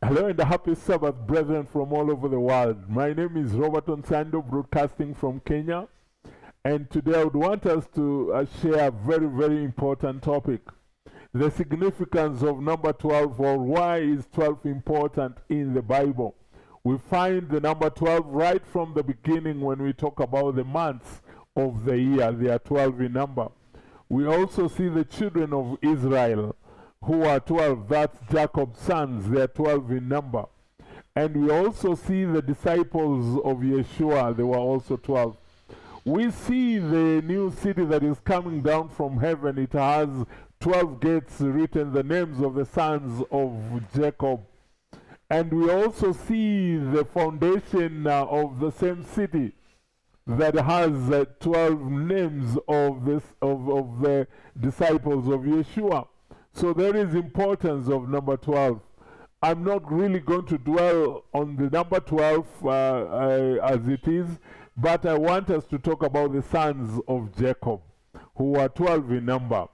Hello and a happy Sabbath, brethren from all over the world. My name is Robert Onsando, broadcasting from Kenya. And today I would want us to share a very, very important topic. The significance of number 12, or why is 12 important in the Bible. We find the number 12 right from the beginning when we talk about the months of the year. They are 12 in number. We also see the children of Israel, who are 12, that's Jacob's sons, they are 12 in number. And we also see the disciples of Yeshua, they were also 12. We see the new city that is coming down from heaven. It has 12 gates written, the names of the sons of Jacob. And we also see the foundation of the same city that has 12 names of the disciples of Yeshua. So there is importance of number 12. I'm not really going to dwell on the number 12 as it is, but I want us to talk about the sons of Jacob, who are 12 in number.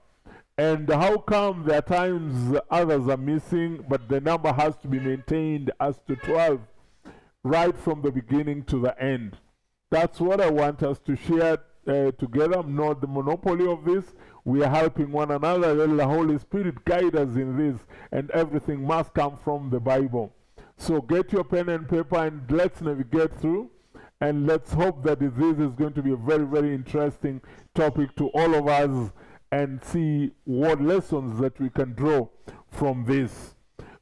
And how come there are times others are missing, but the number has to be maintained as to 12, right from the beginning to the end. That's what I want us to share together. I'm not the monopoly of this. We are helping one another. Let the Holy Spirit guide us in this, and everything must come from the Bible. So get your pen and paper and let's navigate through, and let's hope that this is going to be a very, very interesting topic to all of us, and see what lessons that we can draw from this.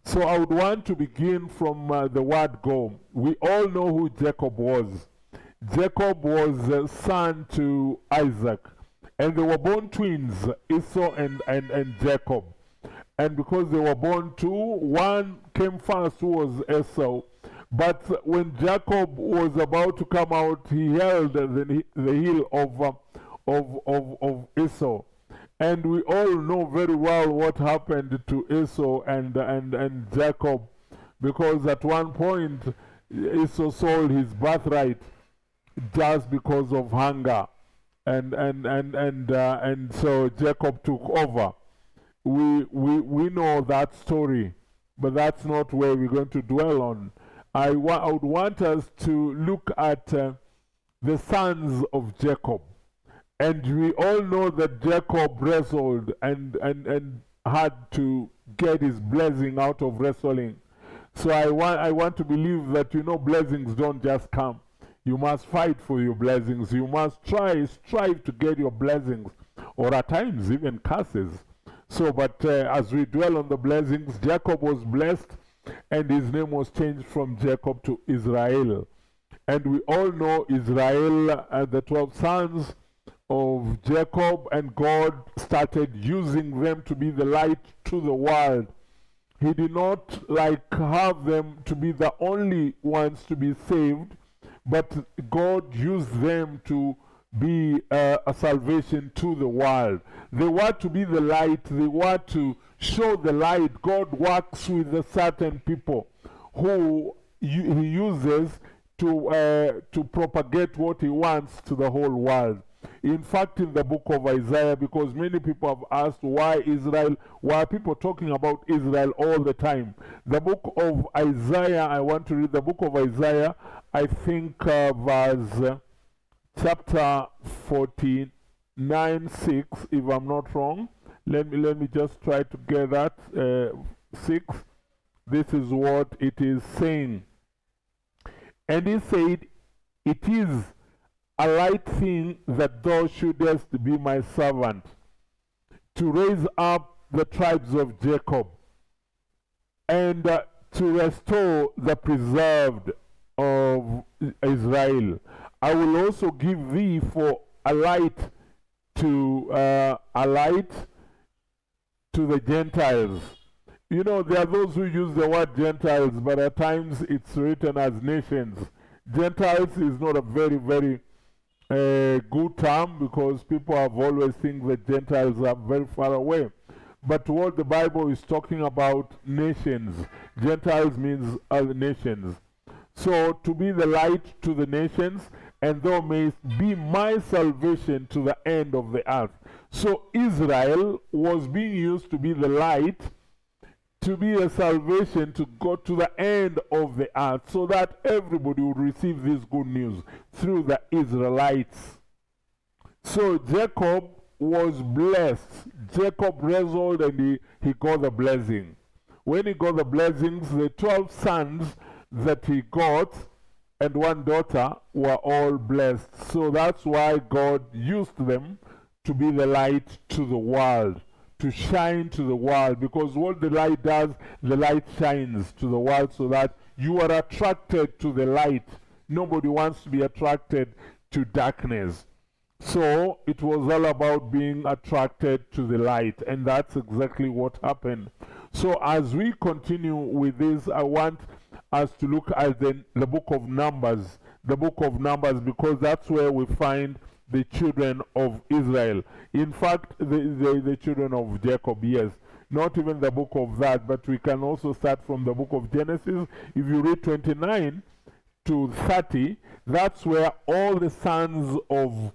So I would want to begin from the word go. We all know who Jacob was. Jacob was a son to Isaac, and they were born twins, Esau and Jacob. And because they were born two, one came first, who was Esau. But when Jacob was about to come out, he held the heel of Esau. And we all know very well what happened to Esau and Jacob, because at one point Esau sold his birthright just because of hunger, and so Jacob took over. We know that story, but that's not where we're going to dwell on. I would want us to look at the sons of Jacob, and we all know that Jacob wrestled and had to get his blessing out of wrestling. So I want to believe that, you know, blessings don't just come. You must fight for your blessings. You must strive to get your blessings, or at times even curses. So, but as we dwell on the blessings, Jacob was blessed, and his name was changed from Jacob to Israel. And we all know Israel and the 12 sons of Jacob, and God started using them to be the light to the world. He did not have them to be the only ones to be saved, but God used them to be a salvation to the world. They were to be the light. They were to show the light. God works with a certain people who He uses to propagate what He wants to the whole world. In fact, in the book of Isaiah, because many people have asked why Israel, why are people talking about Israel all the time? The book of Isaiah, I want to read the book of Isaiah, I think verse chapter 49:6, if I'm not wrong. Let me just try to get that 6. This is what it is saying. And he said, "It is a light thing that thou shouldest be my servant, to raise up the tribes of Jacob, and to restore the preserved of Israel. I will also give thee for a light to the Gentiles." You know, there are those who use the word Gentiles, but at times it's written as nations. Gentiles is not a very, very good term, because people have always think that Gentiles are very far away. But what the Bible is talking about, nations. Gentiles means other nations. So to be the light to the nations, and thou mayst be my salvation to the end of the earth. So Israel was being used to be the light to be a salvation to go to the end of the earth, so that everybody would receive this good news through the Israelites. So Jacob was blessed. Jacob wrestled and he got the blessing. When he got the blessings, the 12 sons that he got and one daughter were all blessed. So that's why God used them to be the light to the world, to shine to the world. Because what the light does, the light shines to the world so that you are attracted to the light. Nobody wants to be attracted to darkness. So it was all about being attracted to the light, and that's exactly what happened. So as we continue with this, I want us to look at the book of Numbers, because that's where we find the children of Israel. In fact, the children of Jacob, yes. Not even the book of that, but we can also start from the book of Genesis. If you read 29 to 30, that's where all the sons of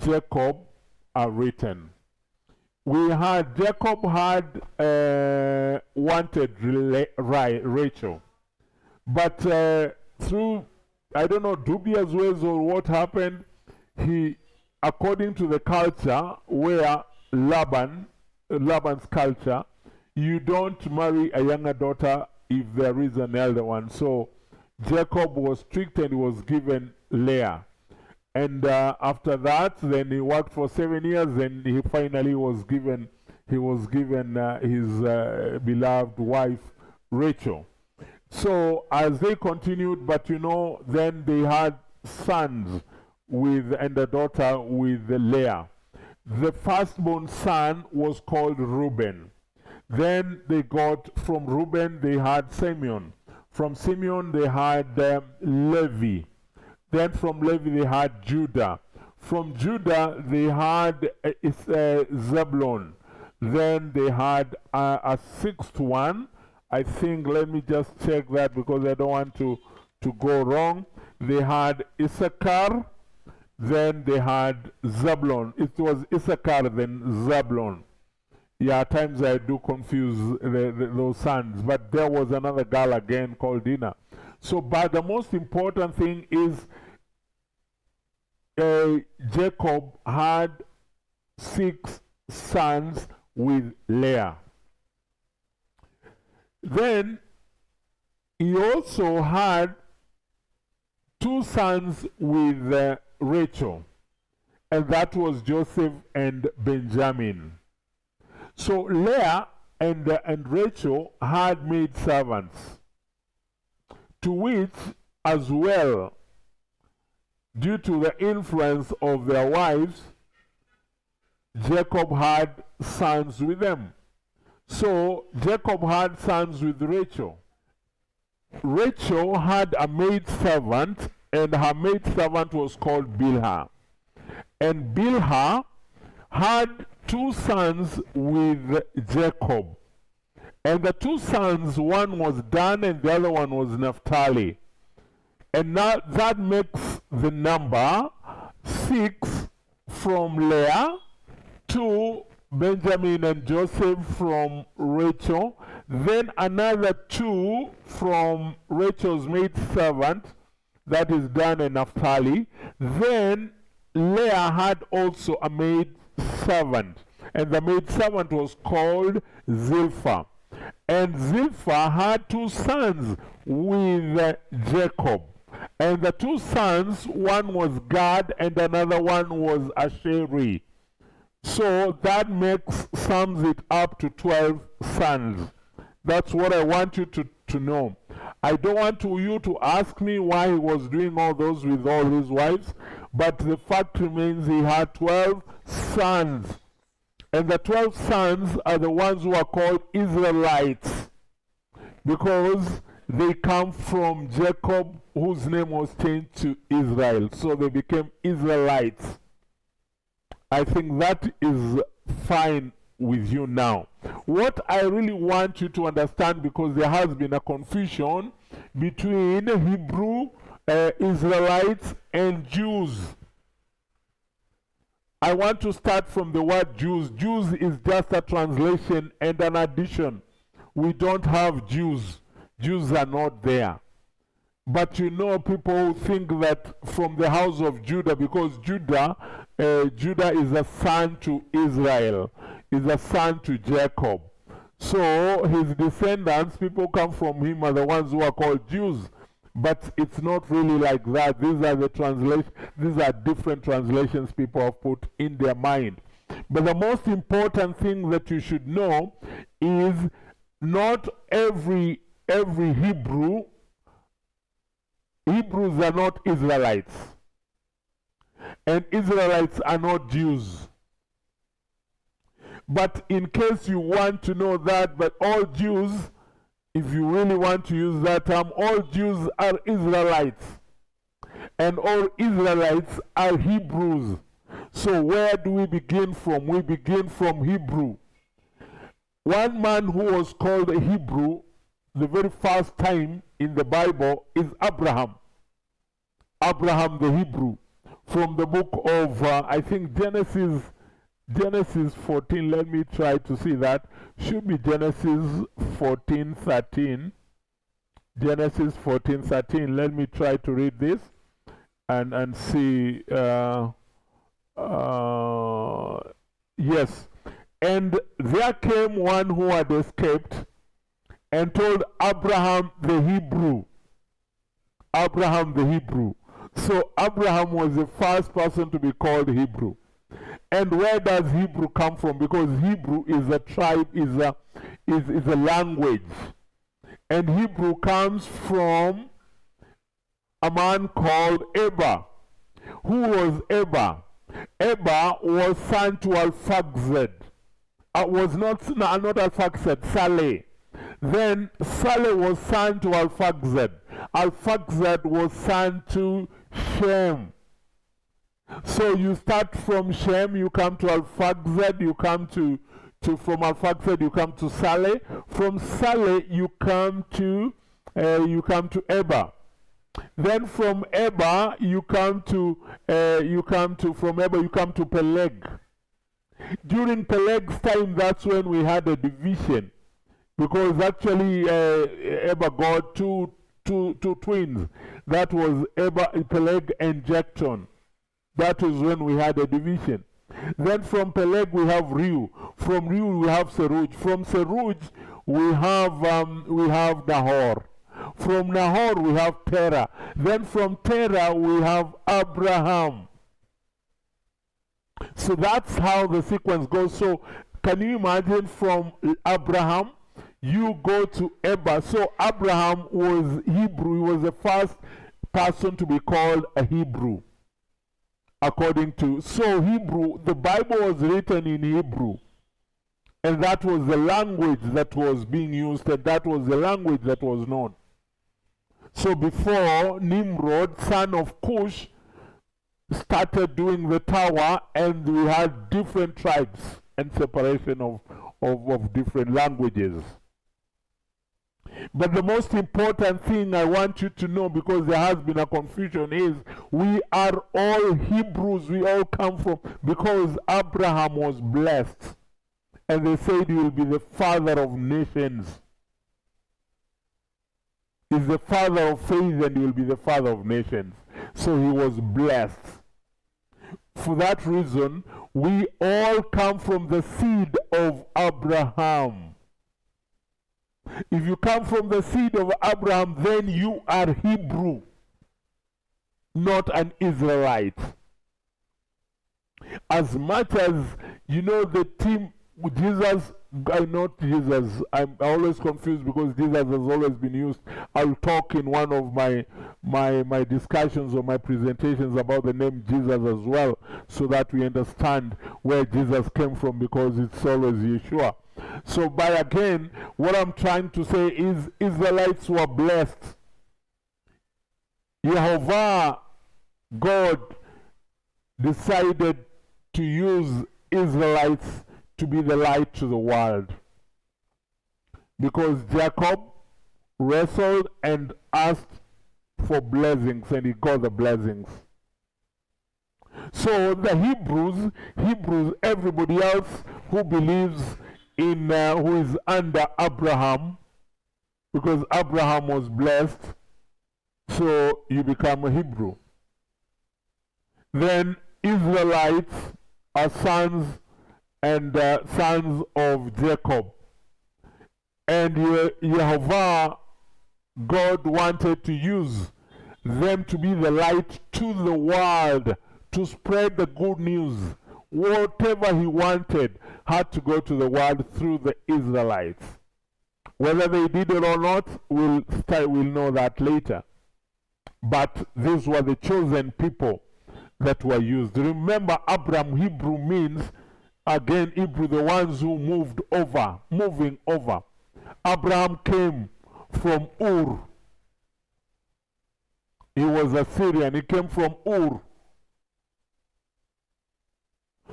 Jacob are written. Jacob had wanted Rachel, but through, I don't know, dubious ways or what happened, he, according to the culture where Laban's culture, you don't marry a younger daughter if there is an elder one. So Jacob was strict and he was given Leah. And after that, then he worked for 7 years, and he finally was given his beloved wife Rachel. So as they continued, but you know, then they had sons and a daughter with Leah. The firstborn son was called Reuben. Then they got, from Reuben they had Simeon. From Simeon they had Levi. Then from Levi they had Judah. From Judah they had Zebulun. Then they had a sixth one. I think, let me just check that because I don't want to go wrong. They had Issachar. Then they had Zebulun. It was Issachar, then Zebulun. Yeah, at times I do confuse those sons. But there was another girl again called Dinah. So, but the most important thing is Jacob had 6 sons with Leah. Then he also had 2 sons with Rachel, and that was Joseph and Benjamin. So Leah and Rachel had maid servants, to which as well, due to the influence of their wives, Jacob had sons with them. So Jacob had sons with Rachel. Rachel had a maid servant, and her maid servant was called Bilhah. And Bilhah had 2 sons with Jacob. And the 2 sons, one was Dan and the other one was Naphtali. And now that makes the number 6 from Leah, 2 Benjamin and Joseph from Rachel, then another 2 from Rachel's maid servant, that is Dan and Naphtali. Then Leah had also a maid servant, and the maid servant was called Zilpah. And Zilpah had 2 sons with Jacob. And the 2 sons, one was Gad and another one was Asheri. So that sums it up to 12 sons. That's what I want you to know. I don't want you to ask me why he was doing all those with all his wives, but the fact remains he had 12 sons. And the 12 sons are the ones who are called Israelites, because they come from Jacob, whose name was changed to Israel. So they became Israelites. I think that is fine with you now. What I really want you to understand, because there has been a confusion between Hebrew Israelites and Jews. I want to start from the word Jews. Jews is just a translation and an addition we don't have Jews. Jews are not there. But you know, people think that from the house of Judah, because Judah is a son to Israel, is a son to Jacob. So his descendants, people come from him, are the ones who are called Jews. But it's not really like that. These are the translations. These are different translations people have put in their mind. But the most important thing that you should know is not every Hebrews are not Israelites. And Israelites are not Jews. But in case you want to know that, but all Jews, if you really want to use that term, all Jews are Israelites. And all Israelites are Hebrews. So where do we begin from? We begin from Hebrew. One man who was called a Hebrew the very first time in the Bible is Abraham. Abraham the Hebrew. From the book of, I think Genesis 14, let me try to see that. Should be Genesis 14:13. Genesis 14:13. Let me try to read this and see. Yes. And there came one who had escaped and told Abraham the Hebrew. Abraham the Hebrew. So Abraham was the first person to be called Hebrew. And where does Hebrew come from? Because Hebrew is a tribe, is a language. And Hebrew comes from a man called Eber. Who was Eber? Eber was son to Arphaxad. Was not Arphaxad, Saleh. Then Saleh was son to Arphaxad. Arphaxad was son to Shem. So you start from Shem, you come to Arphaxad, you come to from Arphaxad you come to Saleh. From Saleh you come to Eber. Then from Eber you come to Peleg. During Peleg's time, that's when we had a division, because actually Eber got two twins. That was Peleg and Jecton. That is when we had a division. Then from Peleg we have Reu. From Reu we have Seruj. From Seruj we have Nahor. From Nahor we have Terah. Then from Terah we have Abraham. So that's how the sequence goes. So can you imagine, from Abraham you go to Eber? So Abraham was Hebrew. He was the first person to be called a Hebrew. According to, so Hebrew, the Bible was written in Hebrew, and that was the language that was being used, and that was the language that was known. So before Nimrod, son of Cush, started doing the tower, and we had different tribes and separation of different languages. But the most important thing I want you to know, because there has been a confusion, is we are all Hebrews. We all come from, because Abraham was blessed. And they said he will be the father of nations. He's the father of faith, and he will be the father of nations. So he was blessed. For that reason, we all come from the seed of Abraham. If you come from the seed of Abraham, then you are Hebrew, not an Israelite. As much as, you know, the team, Jesus, not Jesus, I'm always confused because Jesus has always been used. I'll talk in one of my discussions or my presentations about the name Jesus as well, so that we understand where Jesus came from, because it's always Yeshua. So by again, what I'm trying to say is Israelites were blessed. YeHoVah, God, decided to use Israelites to be the light to the world, because Jacob wrestled and asked for blessings, and he got the blessings. So the Hebrews, everybody else who believes who is under Abraham, because Abraham was blessed, so you become a Hebrew. Then Israelites are sons and sons of Jacob. And YeHoVah, God wanted to use them to be the light to the world, to spread the good news. Whatever he wanted had to go to the world through the Israelites. Whether they did it or not, we'll know that later. But these were the chosen people that were used. Remember, Abram, Hebrew means, again, Hebrew, the ones who moved over, moving over. Abraham came from Ur. He was a Syrian. He came from Ur.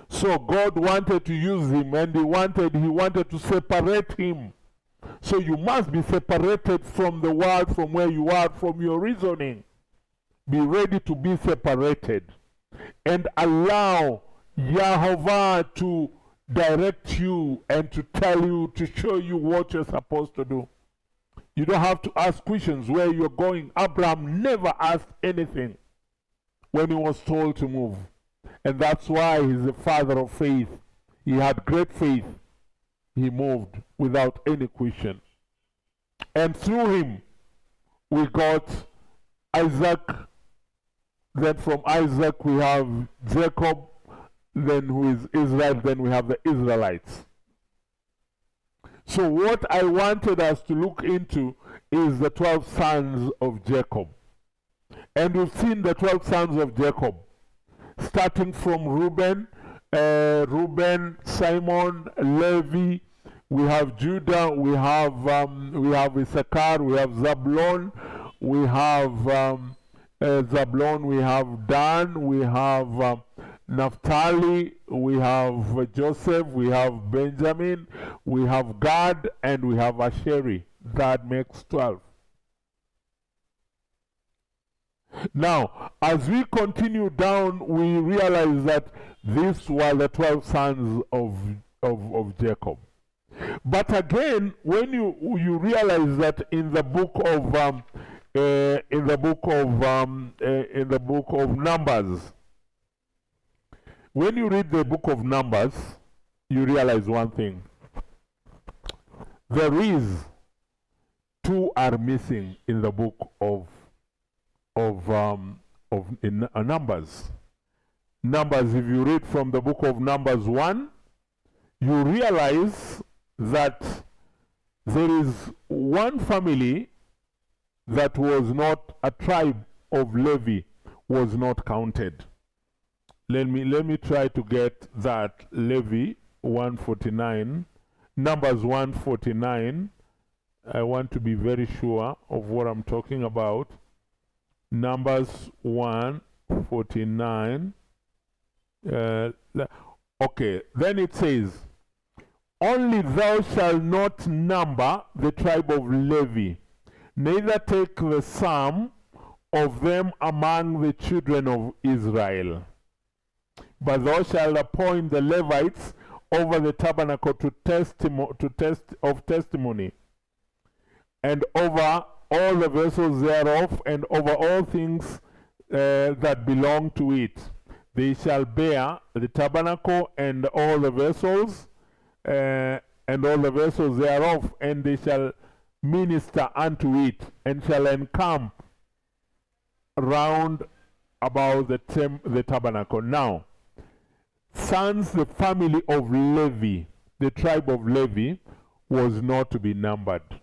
So God wanted to use him, and he wanted to separate him. So you must be separated from the world, from where you are, from your reasoning. Be ready to be separated. And allow YeHoVah to direct you and to tell you, to show you what you're supposed to do. You don't have to ask questions where you're going. Abraham never asked anything when he was told to move. And that's why he's the father of faith. He had great faith. He moved without any question. And through him, we got Isaac. Then from Isaac we have Jacob, then who is Israel, then we have the Israelites. So what I wanted us to look into is the 12 sons of Jacob. And we've seen the 12 sons of Jacob, starting from Reuben, Simon, Levi, we have Judah, we have Issachar, we have Zabulon, we have we have Dan, we have Naphtali, we have Joseph, we have Benjamin, we have Gad, and we have Asheri. That makes 12. Now, as we continue down, we realize that these were the 12 sons of Jacob. But again, when you realize that in the book of Numbers, when you read the book of Numbers, you realize one thing. There is two are missing in the book of Numbers. Numbers, if you read from the book of Numbers 1, you realize that there is one family that was not, a tribe of Levi was not counted. Let me try to get that. Levi 149, Numbers 149. I want to be very sure of what I'm talking about. Numbers 149. Okay, then it says, only thou shalt not number the tribe of Levi, neither take the sum of them among the children of Israel. But thou shalt appoint the Levites over the tabernacle of testimony, and over all the vessels thereof, and over all things that belong to it. They shall bear the tabernacle and all the vessels, thereof, and they shall minister unto it, and shall encamp round about the tabernacle. Now, sons, the family of Levi, the tribe of Levi, was not to be numbered.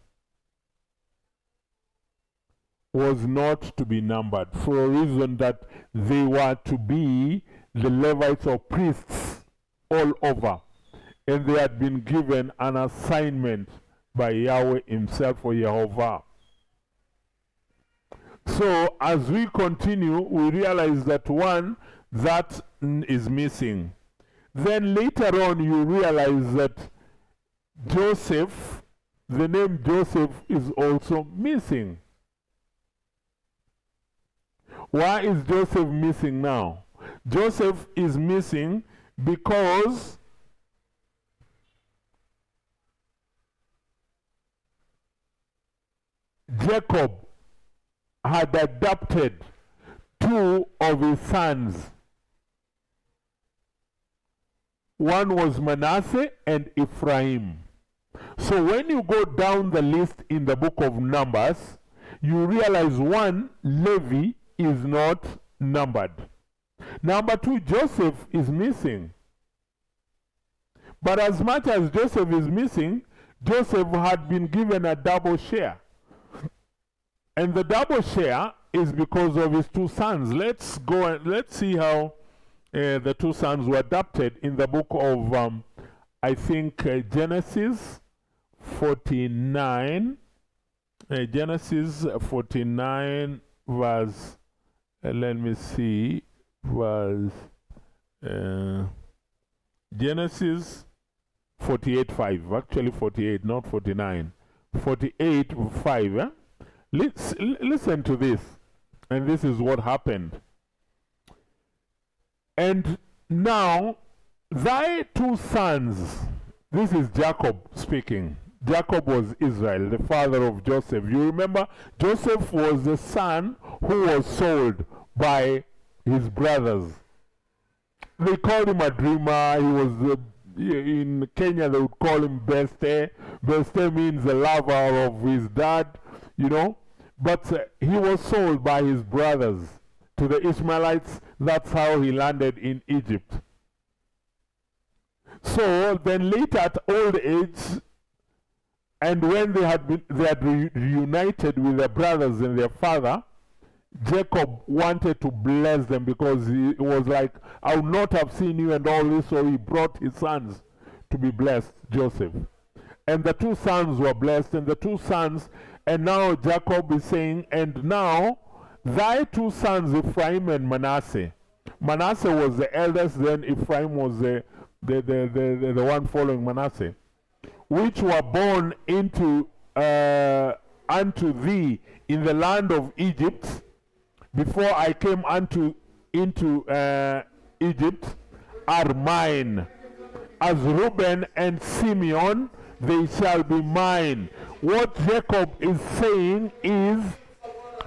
Was not to be numbered, for a reason that they were to be the Levites or priests all over, and they had been given an assignment by Yahweh himself, or YeHoVah. So as we continue, we realize that one, that is missing. Then later on you realize that Joseph, the name Joseph, is also missing. Why is Joseph missing now? Joseph is missing because Jacob had adopted two of his sons. One was Manasseh and Ephraim. So when you go down the list in the book of Numbers, you realize one, Levi is not numbered. Number two, Joseph is missing. But as much as Joseph is missing, Joseph had been given a double share. And the double share is because of his two sons. Let's go and let's see how the two sons were adopted in the book of, I think, Genesis 49. Genesis 49 verse, let me see, verse, Genesis 48:5, actually 48, not 49. 48:5. Listen to this, and this is what happened. And now thy two sons, this is Jacob speaking. Jacob was Israel, the father of Joseph. You remember, Joseph was the son who was sold by his brothers. They called him a dreamer. He was in Kenya, they would call him Beste. Beste means the lover of his dad, you know. But he was sold by his brothers to the Ishmaelites. That's how he landed in Egypt. So then later at old age, and when they had reunited with their brothers and their father, Jacob wanted to bless them because he was like, I would not have seen you and all this, so he brought his sons to be blessed, Joseph. And the two sons were blessed, and the two sons, and now Jacob is saying, and now thy two sons, Ephraim and Manasseh. Manasseh was the eldest, then Ephraim was the one following Manasseh, which were born into unto thee in the land of Egypt, before I came into Egypt, are mine. As Reuben and Simeon, they shall be mine. What Jacob is saying is,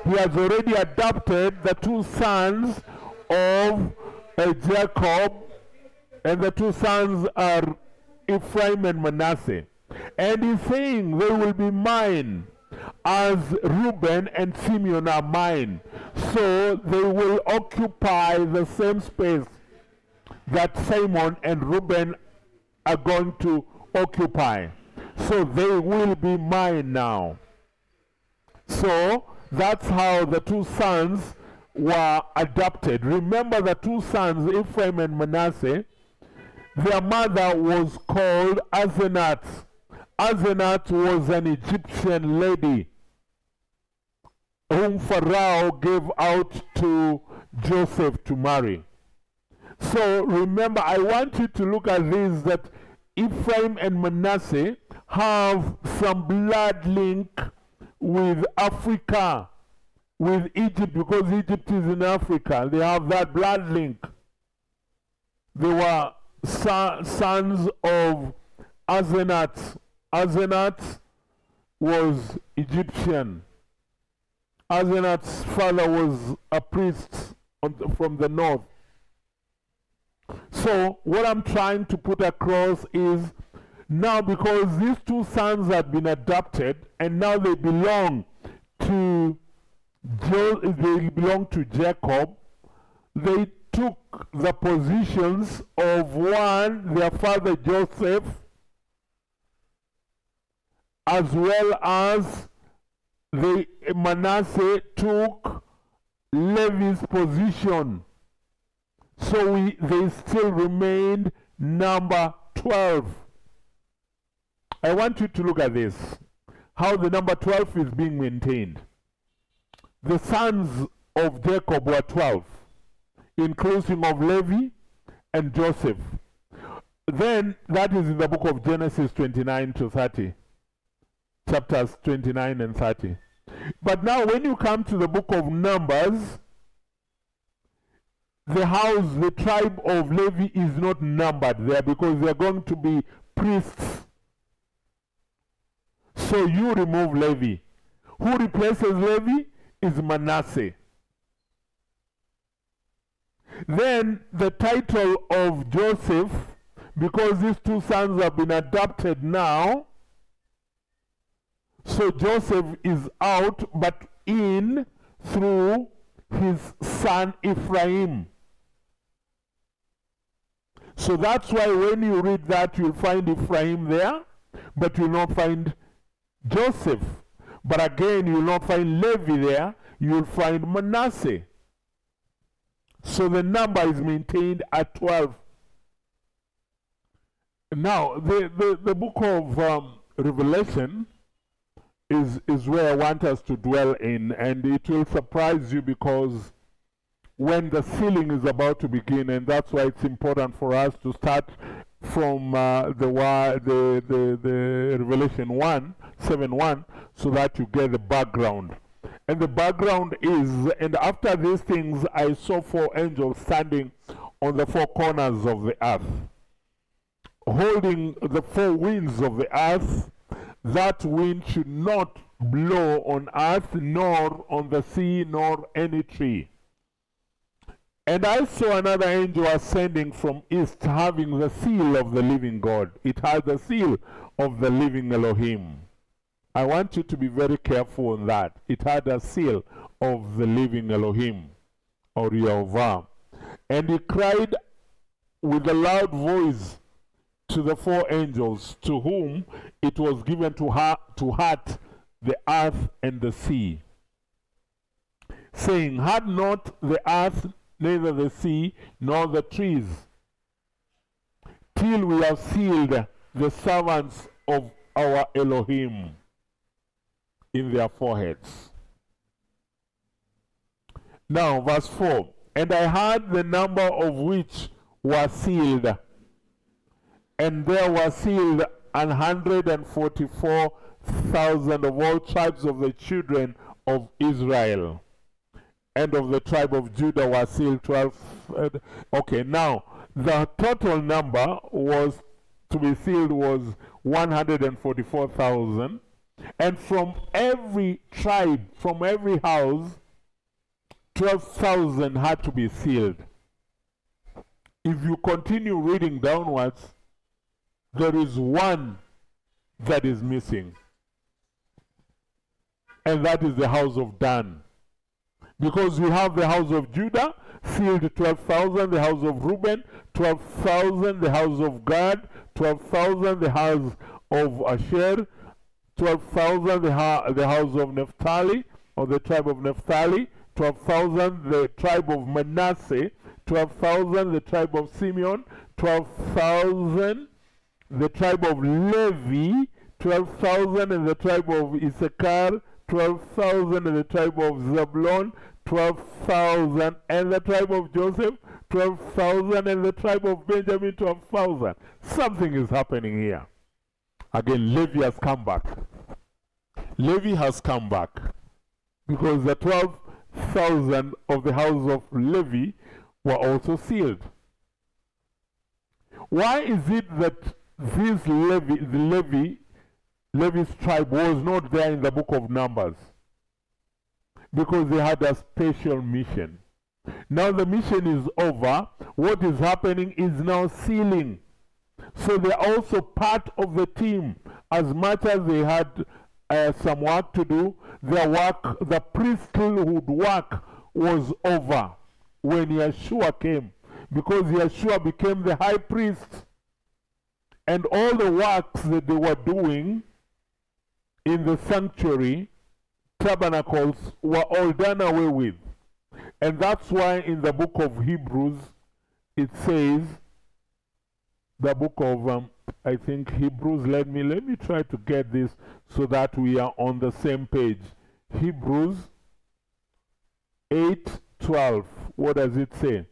he has already adopted the two sons of Jacob, and the two sons are Ephraim and Manasseh. And he's saying they will be mine, as Reuben and Simeon are mine. So they will occupy the same space that Simon and Reuben are going to occupy. So they will be mine now. So that's how the two sons were adopted. Remember, the two sons, Ephraim and Manasseh, their mother was called Asenath. Asenath was an Egyptian lady whom Pharaoh gave out to Joseph to marry. So remember, I want you to look at this, that Ephraim and Manasseh have some blood link with Africa, with Egypt, because Egypt is in Africa. They have that blood link. They were sons of Asenath. Asenath was Egyptian. Asenath's father was a priest from the north. So what I'm trying to put across is, now because these two sons had been adopted and now they belong to Jacob, they took the positions of one, their father Joseph, as well as Manasseh took Levi's position. So they still remained number 12. I want you to look at this, how the number 12 is being maintained. The sons of Jacob were 12, inclusive of Levi and Joseph. Then, that is in the book of Genesis 29 to 30. Chapters 29 and 30. But now when you come to the book of Numbers, the tribe of Levi is not numbered there because they are going to be priests. So you remove Levi. Who replaces Levi is Manasseh. Then the title of Joseph, because these two sons have been adopted now, so Joseph is out but in through his son Ephraim. So that's why when you read that, you'll find Ephraim there, but you'll not find Joseph. But again, you'll not find Levi there, you'll find Manasseh. So the number is maintained at 12. Now, the book of Revelation is where I want us to dwell in, and it will surprise you because when the sealing is about to begin, and that's why it's important for us to start from the Revelation 7:1, so that you get the background. And the background is, and after these things I saw 4 angels standing on the 4 corners of the earth, holding the 4 winds of the earth. That wind should not blow on earth, nor on the sea, nor any tree. And I saw another angel ascending from east, having the seal of the living God. It had the seal of the living Elohim. I want you to be very careful on that. It had a seal of the living Elohim, or YeHoVah. And he cried with a loud voice to the 4 angels, to whom it was given to hurt the earth and the sea, saying, hurt not the earth, neither the sea, nor the trees, till we have sealed the servants of our Elohim in their foreheads. Now, verse 4, and I heard the number of which were sealed, and there were sealed 144,000 of all tribes of the children of Israel. And of the tribe of Judah were sealed 12. Okay, now the total number was to be sealed was 144,000. And from every tribe, from every house, 12,000 had to be sealed. If you continue reading downwards, there is one that is missing, and that is the house of Dan. Because we have the house of Judah sealed 12,000, the house of Reuben 12,000, the house of Gad 12,000, the house of Asher 12,000, the house of Naphtali, or the tribe of Naphtali 12,000, the tribe of Manasseh 12,000, the tribe of Simeon 12,000, the tribe of Levi 12,000, and the tribe of Issachar 12,000, and the tribe of Zebulun 12,000, and the tribe of Joseph 12,000, and the tribe of Benjamin 12,000. Something is happening here. Again, Levi has come back. Levi has come back because the 12,000 of the house of Levi were also sealed. Why is it that Levi's tribe was not there in the book of Numbers? Because they had a special mission. Now the mission is over. What is happening is now sealing. So they're also part of the team. As much as they had some work to do, their work, the priesthood work, was over when Yeshua came. Because Yeshua became the high priest. And all the works that they were doing in the sanctuary, tabernacles, were all done away with. And that's why in the book of Hebrews, it says, the book of, I think Hebrews, let me try to get this so that we are on the same page. Hebrews 8:12. What does it say?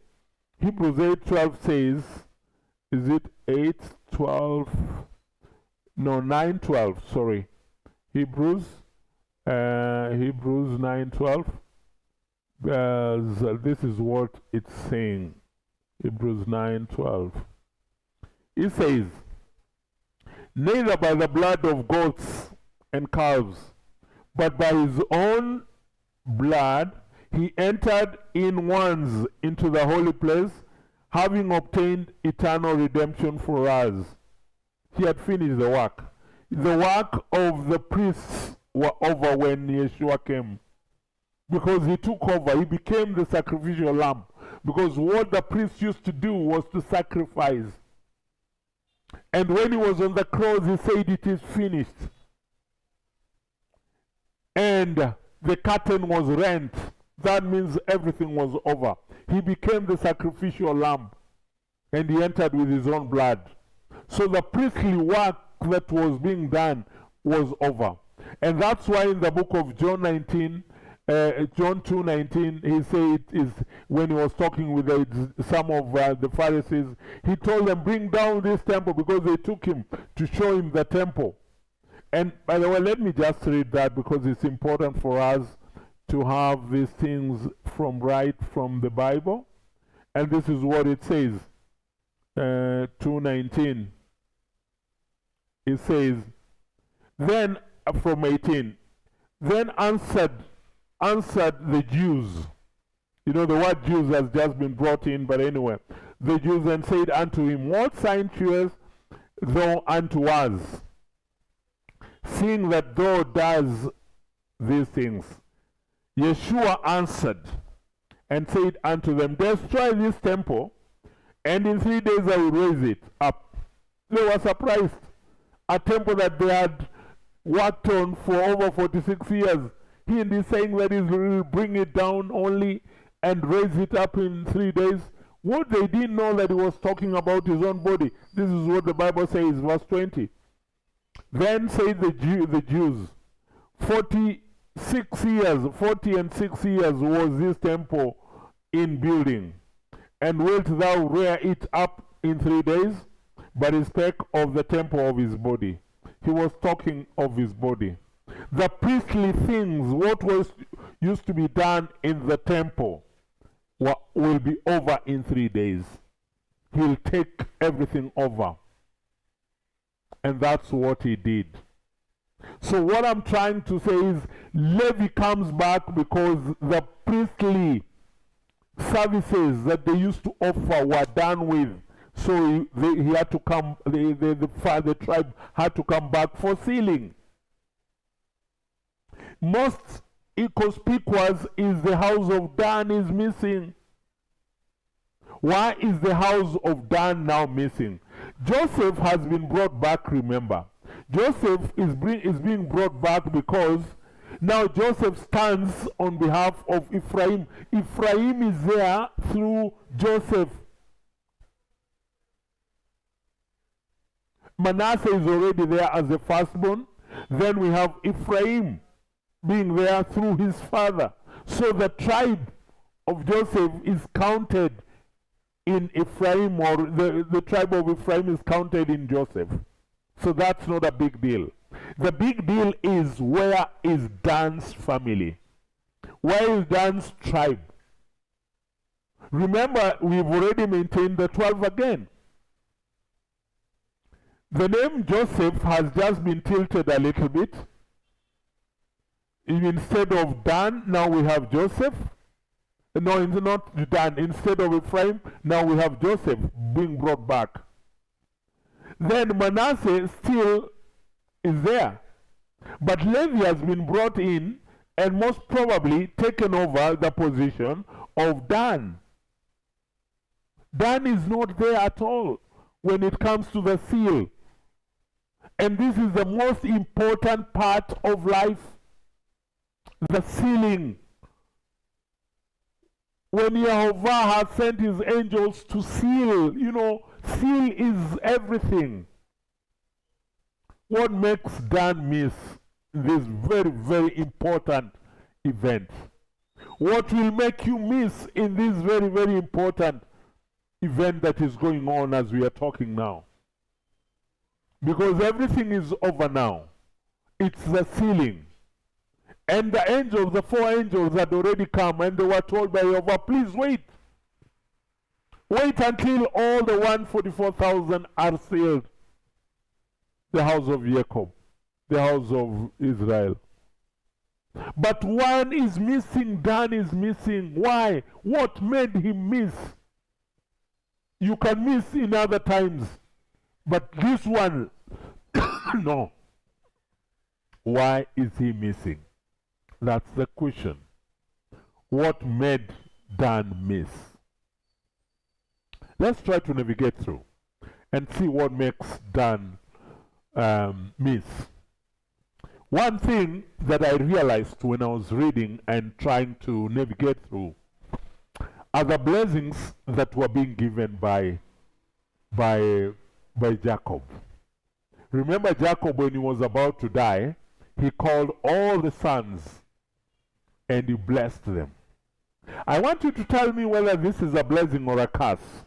Hebrews 8:12 says, is it 8:12? No, 9:12, sorry. Hebrews 9:12. This is what it's saying. Hebrews 9:12. It says, neither by the blood of goats and calves, but by his own blood he entered in once into the holy place, having obtained eternal redemption for us. He had finished the work. The work of the priests were over when Yeshua came, because he took over. He became the sacrificial lamb, because what the priests used to do was to sacrifice. And when he was on the cross, he said, "It is finished." And the curtain was rent. That means everything was over. He became the sacrificial lamb, and he entered with his own blood. So the priestly work that was being done was over. And that's why in the book of John 19, John 2:19, he said, is when he was talking with some of the Pharisees, he told them, "Bring down this temple," because they took him to show him the temple. And by the way, let me just read that, because it's important for us to have these things right from the Bible. And this is what it says. 2:19. It says, then from 18, then answered the Jews. You know, the word Jews has just been brought in, but anyway. The Jews then said unto him, "What sign shewest thou unto us, seeing that thou does these things?" Yeshua answered and said unto them, "Destroy this temple, and in 3 days I will raise it up." They were surprised. A temple that they had worked on for over 46 years. He is saying that he will bring it down only and raise it up in 3 days. What they didn't know, that he was talking about his own body. This is what the Bible says, verse 20. Then said the Jews, 40 and 6 years was this temple in building, and wilt thou rear it up in 3 days? But he spake of the temple of his body. He was talking of his body. The priestly things, what was used to be done in the temple, will be over in 3 days. He'll take everything over. And that's what he did. So what I'm trying to say is, Levi comes back because the priestly services that they used to offer were done with. So he had to come, the tribe had to come back for sealing. Most inconspicuous is the house of Dan is missing. Why is the house of Dan now missing? Joseph has been brought back, remember. Joseph is being brought back because now Joseph stands on behalf of Ephraim. Ephraim is there through Joseph. Manasseh is already there as a firstborn. Then we have Ephraim being there through his father. So the tribe of Joseph is counted in Ephraim, or the tribe of Ephraim is counted in Joseph. So that's not a big deal. The big deal is, where is Dan's family? Where is Dan's tribe? Remember, we've already maintained the 12 again. The name Joseph has just been tilted a little bit. Instead of Dan, now we have Joseph. No, it's not Dan. Instead of Ephraim, now we have Joseph being brought back. Then Manasseh still is there. But Levi has been brought in and most probably taken over the position of Dan. Dan is not there at all when it comes to the seal. And this is the most important part of life. The sealing. When YeHoVah has sent his angels to seal, seal is everything. What makes Dan miss this very, very important event? What will make you miss in this very, very important event that is going on as we are talking now? Because everything is over now. It's the sealing. And the angels, the 4 angels had already come, and they were told by YeHoVah, please wait. Wait until all the 144,000 are sealed. The house of Jacob, the house of Israel. But one is missing, Dan is missing. Why? What made him miss? You can miss in other times, but this one, no. Why is he missing? That's the question. What made Dan miss? Let's try to navigate through and see what makes Dan miss. One thing that I realized when I was reading and trying to navigate through are the blessings that were being given by Jacob. Remember Jacob, when he was about to die, he called all the sons and he blessed them. I want you to tell me whether this is a blessing or a curse.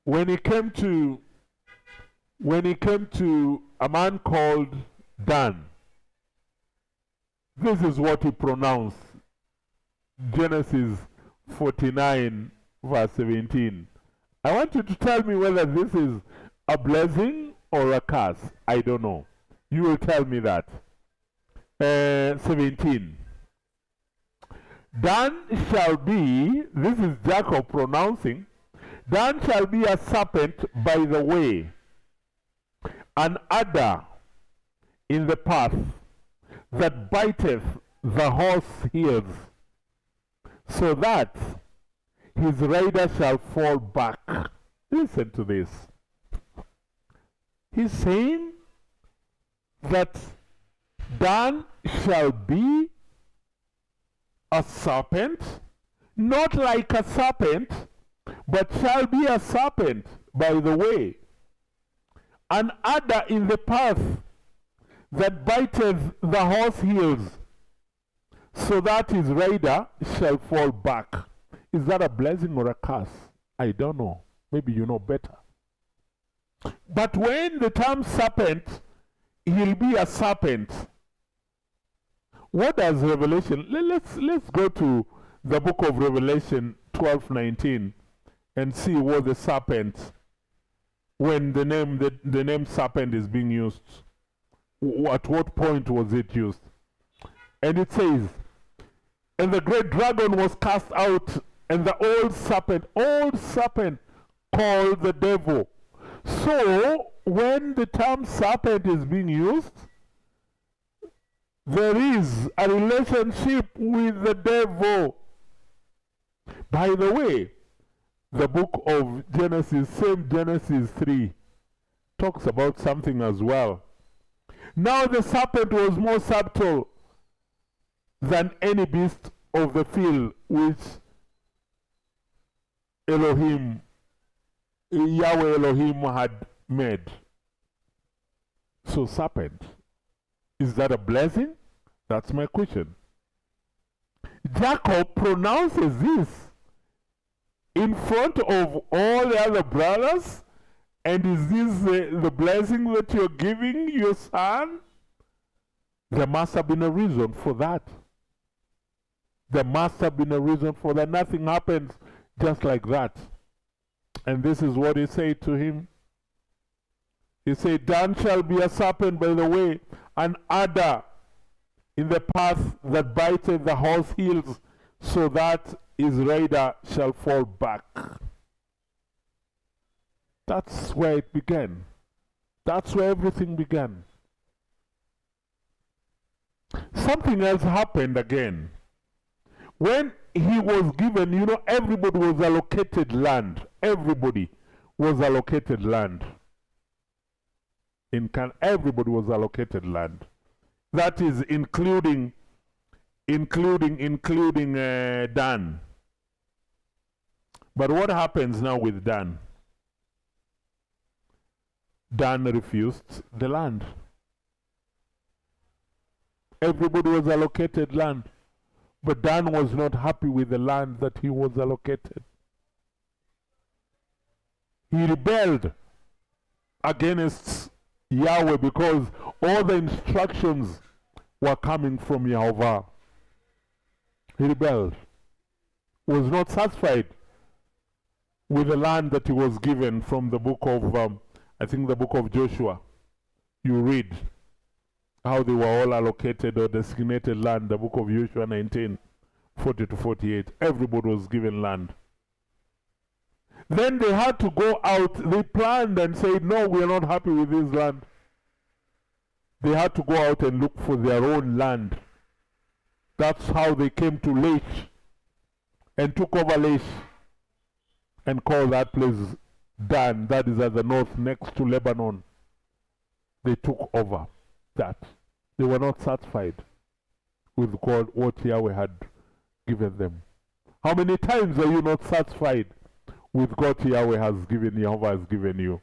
When he came to a man called Dan, this is what he pronounced. Genesis 49 verse 17. I want you to tell me whether this is a blessing or a curse. I don't know. You will tell me that. 17. Dan shall be, this is Jacob pronouncing, Dan shall be a serpent by the way, an adder in the path, that biteth the horse heels, so that his rider shall fall back. Listen to this. He's saying that Dan shall be a serpent, not like a serpent, but shall be a serpent by the way, an adder in the path, that biteth the horse heels, so that his rider shall fall back. Is that a blessing or a curse? I don't know. Maybe you know better. But when the term serpent, he'll be a serpent. What does Revelation? Let's go to the book of Revelation 12:19 and see what the serpent, when the name serpent is being used. At what point was it used? And it says, and the great dragon was cast out, and the old serpent called the devil. So when the term serpent is being used, there is a relationship with the devil. By the way, the book of Genesis, same Genesis 3, talks about something as well. Now the serpent was more subtle than any beast of the field which Yahweh Elohim had made. So serpent, is that a blessing? That's my question. Jacob pronounces this in front of all the other brothers. And is this the blessing that you're giving your son? There must have been a reason for that. There must have been a reason for that. Nothing happens just like that. And this is what he said to him. He said, Dan shall be a serpent by the way, an adder in the path, that biteth the horse heels, so that his rider shall fall back. That's where it began. That's where everything began. Something else happened again. When he was given, everybody was allocated land. Everybody was allocated land. Everybody was allocated land. That is including Dan. But what happens now with Dan? Dan refused the land. Everybody was allocated land, but Dan was not happy with the land that he was allocated. He rebelled against Yahweh because all the instructions were coming from YeHoVah. He rebelled, was not satisfied with the land that he was given from the book of I think the book of Joshua. You read how they were all allocated or designated land, the book of Joshua 19, 40 to 48. Everybody was given land. Then they had to go out. They planned and said, no, we are not happy with this land. They had to go out and look for their own land. That's how they came to Laish and took over Laish and called that place Dan. That is at the north next to Lebanon. They took over that. They were not satisfied with God, what Yahweh had given them. How many times are you not satisfied with God Yahweh has given, YeHoVah has given you?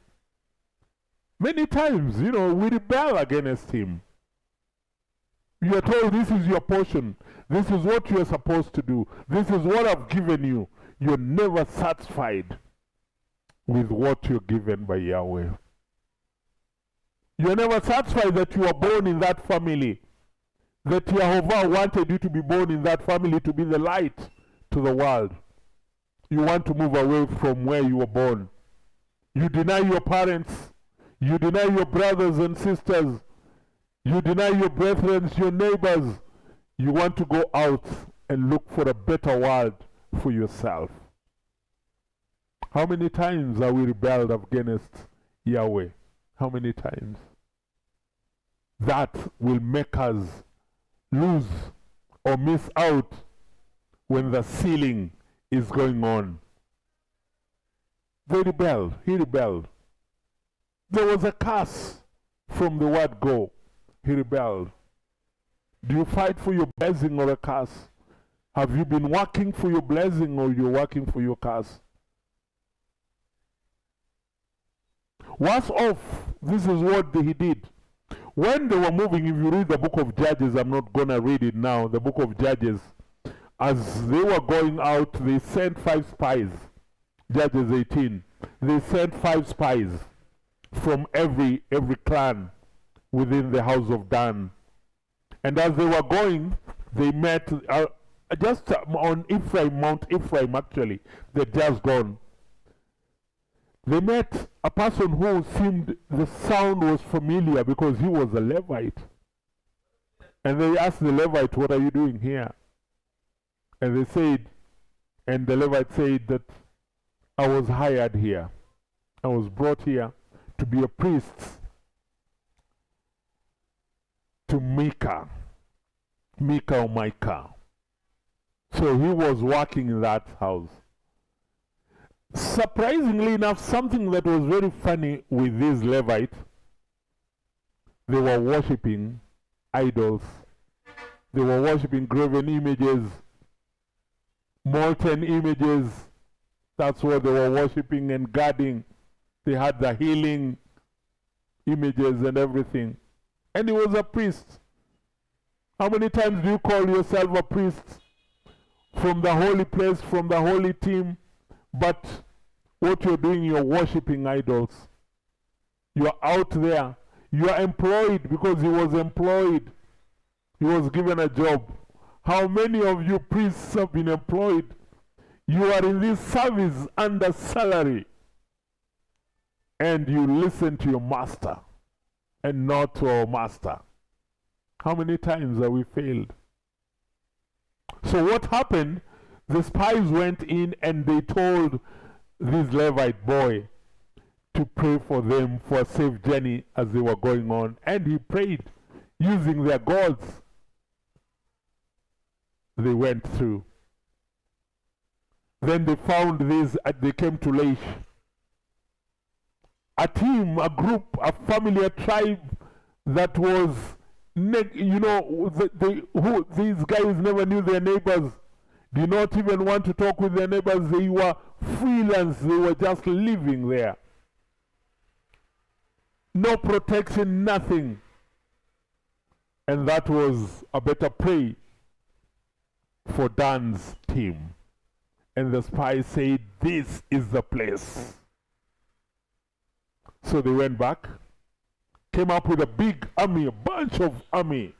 Many times, we rebel against Him. You are told this is your portion. This is what you are supposed to do. This is what I've given you. You're never satisfied with what you're given by Yahweh. You're never satisfied that you are born in that family. That YeHoVah wanted you to be born in that family to be the light to the world. You want to move away from where you were born. You deny your parents. You deny your brothers and sisters. You deny your brethren, your neighbors. You want to go out and look for a better world for yourself. How many times are we rebelled against Yahweh? How many times? That will make us lose or miss out when the sealing is going on. They rebelled. He rebelled. There was a curse from the word go. He rebelled. Do you fight for your blessing or a curse? Have you been working for your blessing or you're working for your curse? Worse off, this is what he did. When they were moving, if you read the book of Judges, I'm not going to read it now, the book of Judges, as they were going out, they sent 5 spies. Judges 18. They sent 5 spies from every clan within the house of Dan. And as they were going, they met just on Ephraim, Mount Ephraim actually, they'd just gone. They met a person who seemed, the sound was familiar because he was a Levite. And they asked the Levite, what are you doing here? And they said, and the Levite said that I was hired here. I was brought here to be a priest to Micah or Micah. So he was working in that house. Surprisingly enough, something that was very funny with these Levites, they were worshipping idols. They were worshipping graven images, molten images. That's what they were worshipping and guarding. They had the healing images and everything. And he was a priest. How many times do you call yourself a priest? From the holy place, from the holy team, but what you're doing, you're worshipping idols. You're out there. You're employed because he was employed. He was given a job. How many of you priests have been employed? You are in this service under salary. And you listen to your master and not to our master. How many times have we failed? So what happened? The spies went in and they told this Levite boy to pray for them for a safe journey as they were going on. And he prayed using their gods. They went through. Then they found this, they came to Laish. A team, a group, a family, a tribe that was, these guys never knew their neighbors. Did not even want to talk with their neighbors. They were freelance. They were just living there. No protection, nothing. And that was a better prey for Dan's team. And the spies said, this is the place. So they went back, came up with a big army, a bunch of army,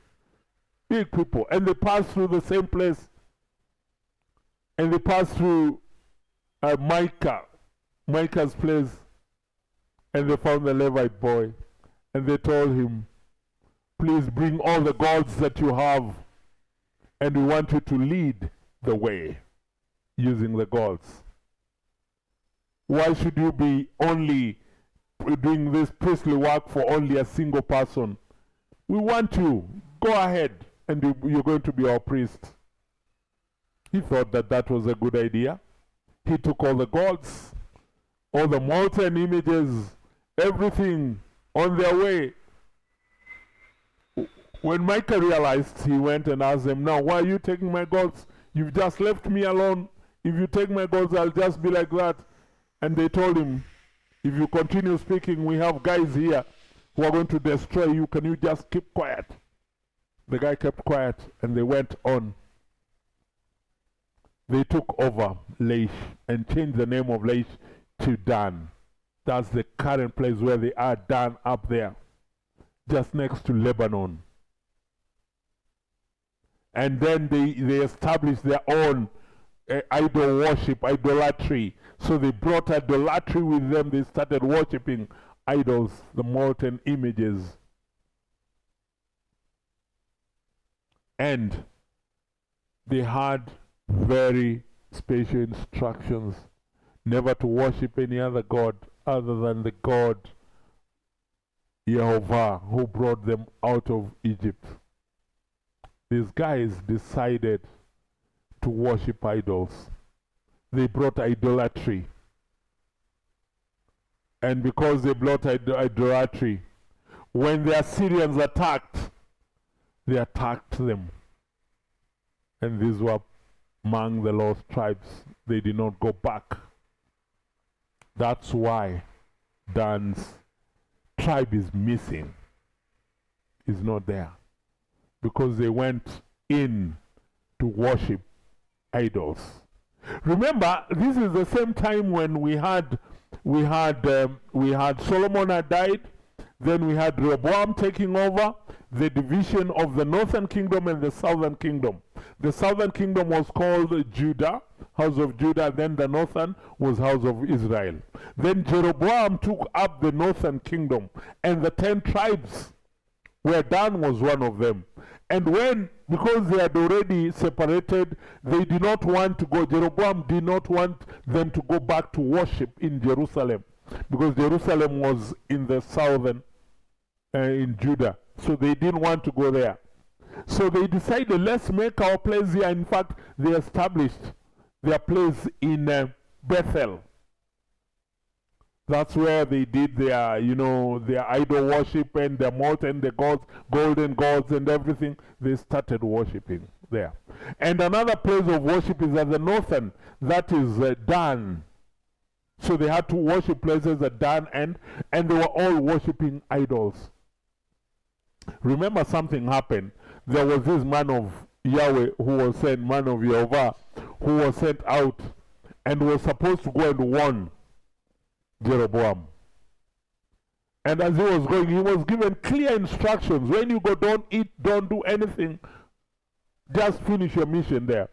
big people, and they passed through the same place. And they passed through Micah's place, and they found the Levite boy, and they told him, please bring all the gods that you have, and we want you to lead the way using the gods. Why should you be only doing this priestly work for only a single person? We want you. Go ahead, and you're going to be our priest. He thought that that was a good idea. He took all the gods, all the molten images, everything on their way. When Micah realized, he went and asked them, now why are you taking my gods? You've just left me alone. If you take my gods, I'll just be like that. And they told him, if you continue speaking, we have guys here who are going to destroy you. Can you just keep quiet? The guy kept quiet, and they went on. They took over Laish and changed the name of Laish to Dan. That's the current place where they are, Dan, up there, just next to Lebanon. And then they established their own idol worship, idolatry. So they brought idolatry with them. They started worshipping idols, the molten images. And they had very special instructions never to worship any other god other than the God YeHoVah, who brought them out of Egypt. These guys decided to worship idols. They brought idolatry. And because they brought idolatry, when the Assyrians attacked, they attacked them. And these were among the lost tribes. They did not go back. That's why Dan's tribe is missing. Is not there. Because they went in to worship idols. Remember, this is the same time when we had Solomon had died, then we had Rehoboam taking over, the division of the northern kingdom and the southern kingdom. The southern kingdom was called Judah, house of Judah, then the northern was house of Israel. Then Jeroboam took up the northern kingdom, and the 10 tribes, where Dan was one of them. And because they had already separated, they did not want to go. Jeroboam did not want them to go back to worship in Jerusalem, because Jerusalem was in the southern, in Judah. So they didn't want to go there. So they decided, let's make our place here. In fact, they established their place in Bethel. That's where they did their, their idol worship and their molten, the gods, golden gods and everything. They started worshiping there. And another place of worship is at the northern. That is Dan. So they had two worship places at Dan and they were all worshiping idols. Remember, something happened. There was this man of Yahweh who was sent, man of YeHoVah, who was sent out and was supposed to go and warn Jeroboam. And as he was going, he was given clear instructions. When you go, don't eat, don't do anything. Just finish your mission there.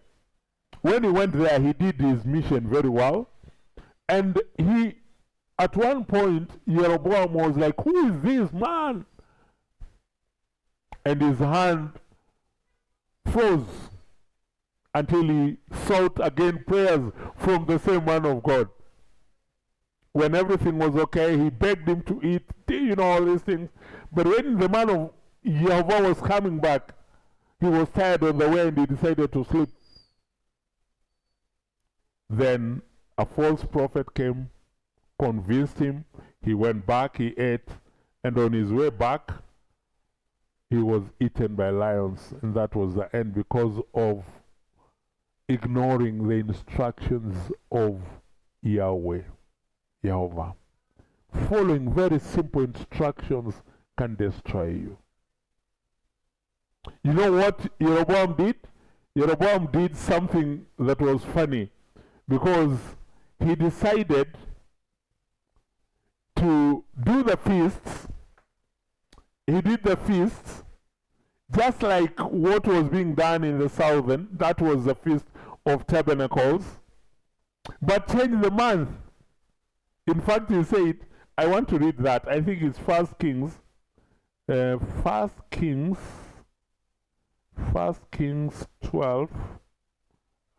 When he went there, he did his mission very well. And at one point, Jeroboam was like, who is this man? And his hand froze until he sought again prayers from the same man of God. When everything was okay, he begged him to eat, all these things. But when the man of YeHoVah was coming back, he was tired on the way and he decided to sleep. Then a false prophet came, convinced him, he went back, he ate, and on his way back, he was eaten by lions, and that was the end because of ignoring the instructions of Yahweh, YeHoVah. Following very simple instructions can destroy you. You know what Jeroboam did? Jeroboam did something that was funny, because he decided to do the feasts. He did the feasts just like what was being done in the southern. That was the Feast of Tabernacles, but changed the month. In fact, he said, I want to read that. I think it's 1 Kings First Kings 12,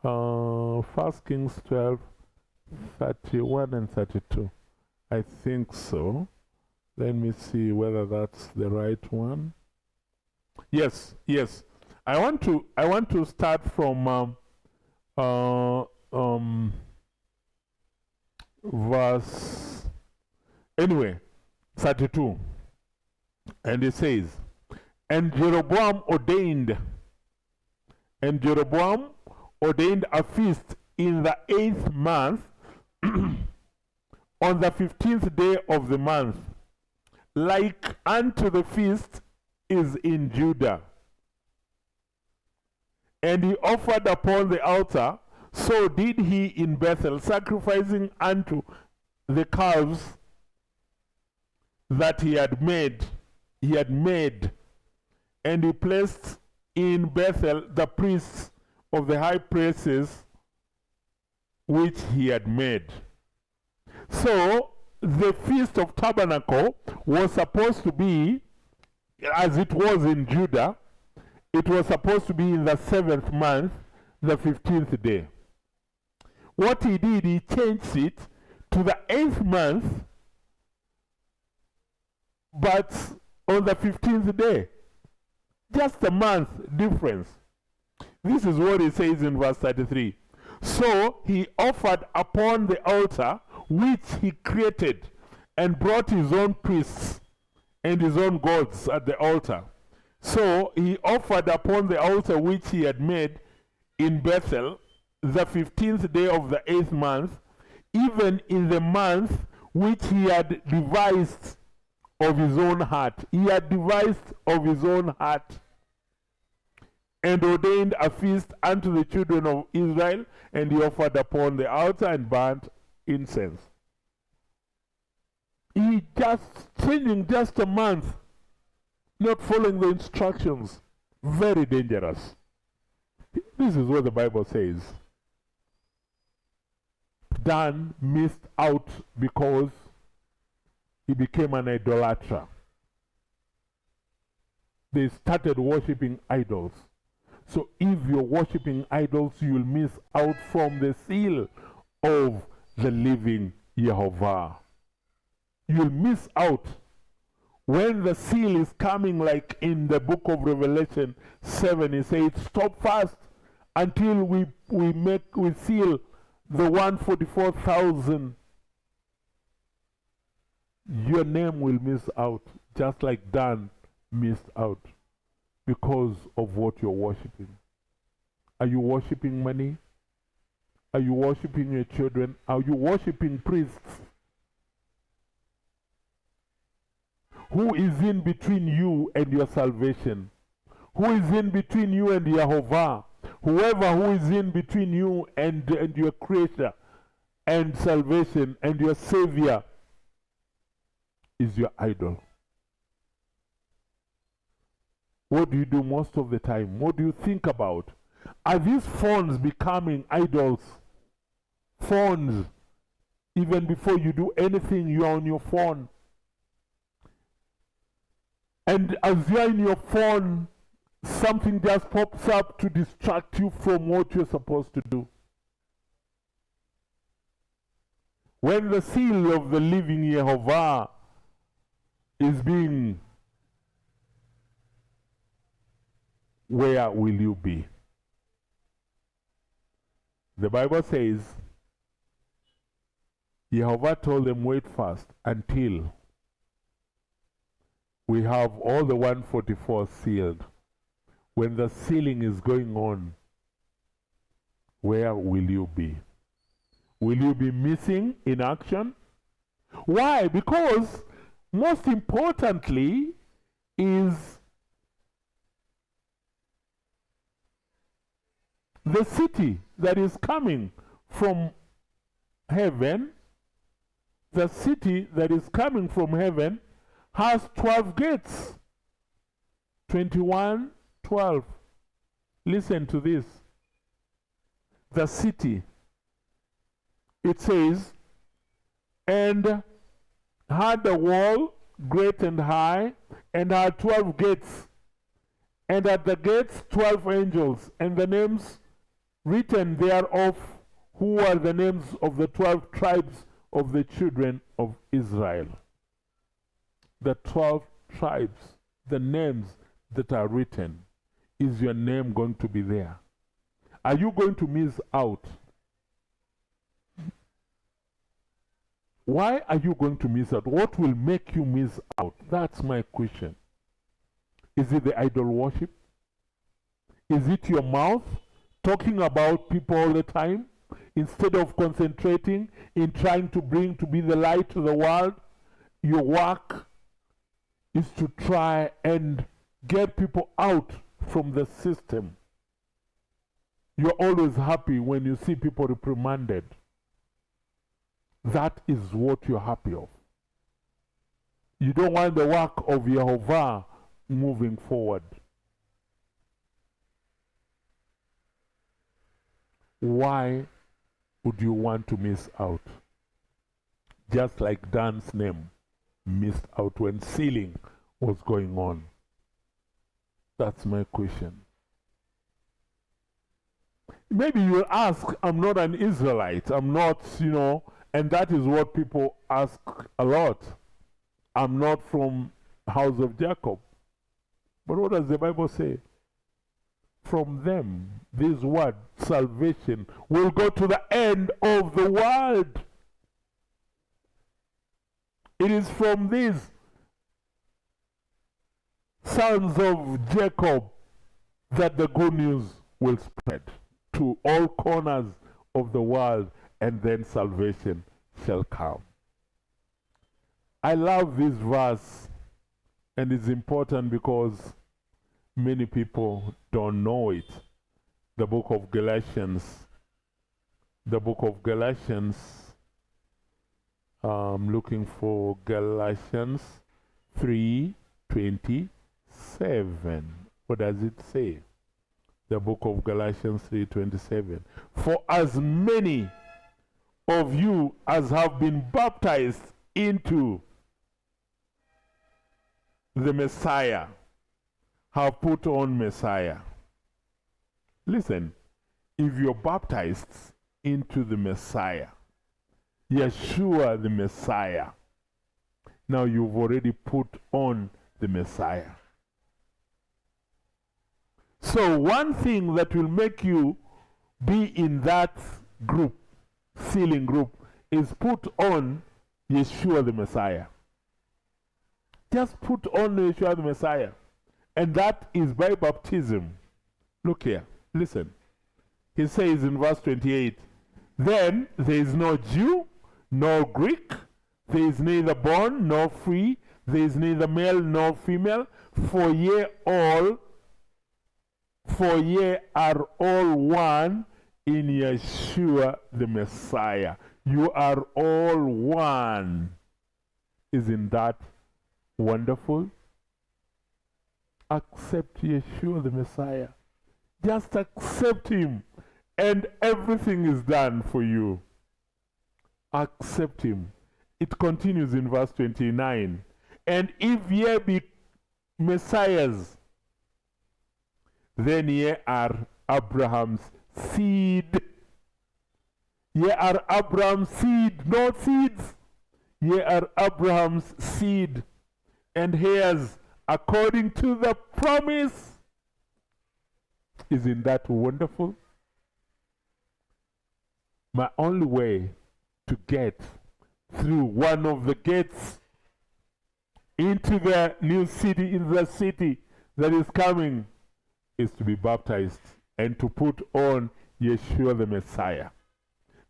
First Kings 12, 31 and 32. I think so. Let me see whether that's the right one. Yes. I want to start from verse 32. And it says, and Jeroboam ordained a feast in the 8th month on the 15th day of the month, like unto the feast is in Judah. And he offered upon the altar, so did he in Bethel, sacrificing unto the calves that he had made. And he placed in Bethel the priests of the high places which he had made. So the Feast of Tabernacle was supposed to be, as it was in Judah, it was supposed to be in the 7th month, the 15th day. What he did, he changed it to the 8th month, but on the 15th day. Just a month difference. This is what it says in verse 33. So he offered upon the altar which he created, and brought his own priests and his own gods at the altar. So he offered upon the altar which he had made in Bethel the 15th day of the 8th month, even in the month which he had devised of his own heart. He had devised of his own heart, and ordained a feast unto the children of Israel, and he offered upon the altar and burnt incense. He just changing just a month, not following the instructions. Very dangerous. This is what the Bible says. Dan missed out because he became an idolater. They started worshipping idols. So if you're worshipping idols, you'll miss out from the seal of the living YeHoVah. You'll miss out when the seal is coming, like in the book of Revelation 7. It says, stop fast until we seal the 144,000. Your name will miss out, just like Dan missed out, because of what you're worshiping. Are you worshiping money? Are you worshiping your children? Are you worshiping priests? Who is in between you and your salvation? Who is in between you and YeHoVah? Whoever who is in between you and your Creator and salvation and your Savior is your idol. What do you do most of the time? What do you think about? Are these phones becoming idols? Phones. Even before you do anything, you are on your phone. And as you are in your phone, something just pops up to distract you from what you're supposed to do. When the seal of the living YeHoVah is being, where will you be? The Bible says, YeHoVah told them, wait fast until we have all the 144 sealed. When the sealing is going on, where will you be? Will you be missing in action? Why? Because most importantly is the city that is coming from heaven. The city that is coming from heaven has 12 gates. 21:12. Listen to this. The city, it says, and had a wall great and high, and had 12 gates. And at the gates 12 angels, and the names written thereof, who are the names of the 12 tribes of the children of Israel. The 12 tribes, the names that are written. Is your name going to be there? Are you going to miss out? Why are you going to miss out? What will make you miss out? That's my question. Is it the idol worship? Is it your mouth talking about people all the time instead of concentrating in trying to bring to be the light to the world? Your work is to try and get people out from the system. You're always happy when you see people reprimanded. That is what you're happy of. You don't want the work of YeHoVah moving forward. Why would you want to miss out? Just like Dan's name missed out when sealing was going on. That's my question. Maybe you'll ask, I'm not an Israelite. I'm not, and that is what people ask a lot. I'm not from house of Jacob. But what does the Bible say? From them, this word, salvation, will go to the end of the world. It is from these sons of Jacob that the good news will spread to all corners of the world, and then salvation shall come. I love this verse, and it's important because many people don't know it. The book of Galatians. I'm looking for Galatians 3:27. What does it say? The book of Galatians 3:27. For as many of you as have been baptized into the Messiah have put on Messiah. Listen, if you're baptized into the Messiah, Yeshua the Messiah, now you've already put on the Messiah. So one thing that will make you be in that group, sealing group, is put on Yeshua the Messiah. Just put on Yeshua the Messiah. And that is by baptism. Look here, listen. He says in verse 28, then there is no Jew, nor Greek, there is neither bond nor free, there is neither male nor female, for ye are all one in Yeshua the Messiah. You are all one. Isn't that wonderful? Accept Yeshua the Messiah. Just accept Him, and everything is done for you. Accept Him. It continues in verse 29. And if ye be Messiahs, then ye are Abraham's seed. Ye are Abraham's seed, not seeds. Ye are Abraham's seed, and heirs according to the promise. Isn't that wonderful? My only way to get through one of the gates into the new city, in the city that is coming, is to be baptized and to put on Yeshua the Messiah.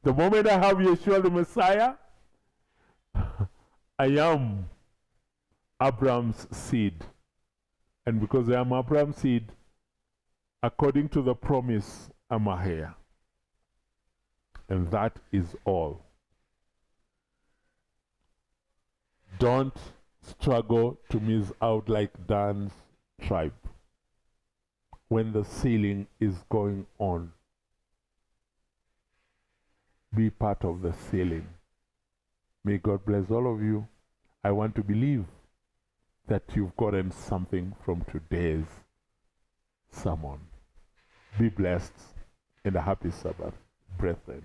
The moment I have Yeshua the Messiah, I am Abraham's seed. And because I am Abraham's seed, according to the promise, I'm a heir. And that is all. Don't struggle to miss out like Dan's tribe when the sealing is going on. Be part of the sealing. May God bless all of you. I want to believe that you've gotten something from today's sermon. Be blessed and a happy Sabbath, brethren.